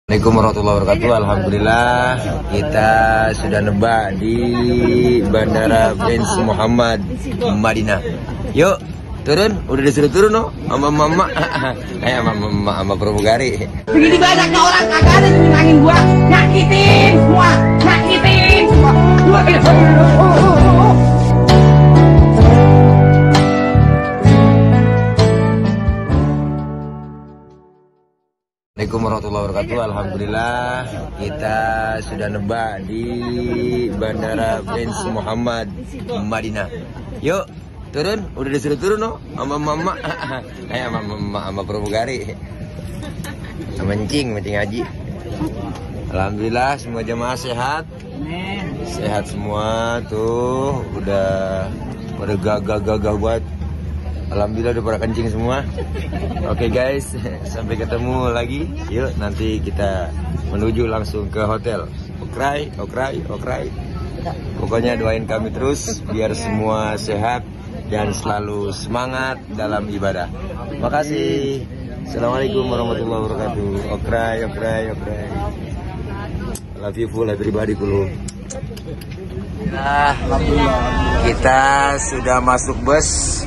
Assalamualaikum warahmatullahi wabarakatuh. Alhamdulillah kita sudah nebak di Bandara Prince Muhammad Madinah. Yuk turun, udah disuruh turun no sama mama, sama pramugari. Begini banyaknya orang kagak ada yang nyenangin gua, nyakitin semua. Assalamualaikum warahmatullahi wabarakatuh. Alhamdulillah kita sudah nebak di Bandara Prince Muhammad Madinah. Yuk turun, udah disuruh turun no sama mama, sama pramugari, sama mencing haji. Alhamdulillah semua jemaah sehat, sehat semua tuh, udah pada gagah buat. Alhamdulillah udah pada kencing semua. Oke guys, sampai ketemu lagi. Yuk nanti kita menuju langsung ke hotel. Okray. Pokoknya doain kami terus biar semua sehat dan selalu semangat dalam ibadah. Makasih. Assalamualaikum warahmatullahi wabarakatuh. Okray. Love you full everybody dulu. Nah, kita sudah masuk bus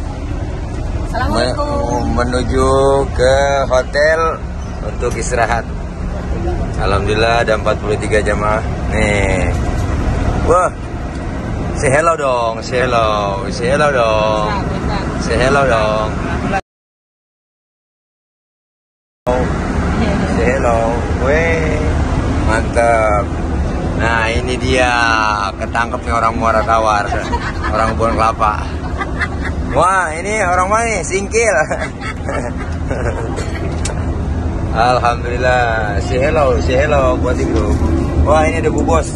menuju ke hotel untuk istirahat. Alhamdulillah ada 43 jamaah. Nih. Wah. Say hello dong. Say hello dong. Say hello. Weh. Mantap. Nah, ini dia ketangkepnya orang Muara Tawar, orang Kebun Kelapa. Wah, ini orang mana nih? Singkil. Alhamdulillah. Say hello buat ibu. Wah, ini ada Bu Bos.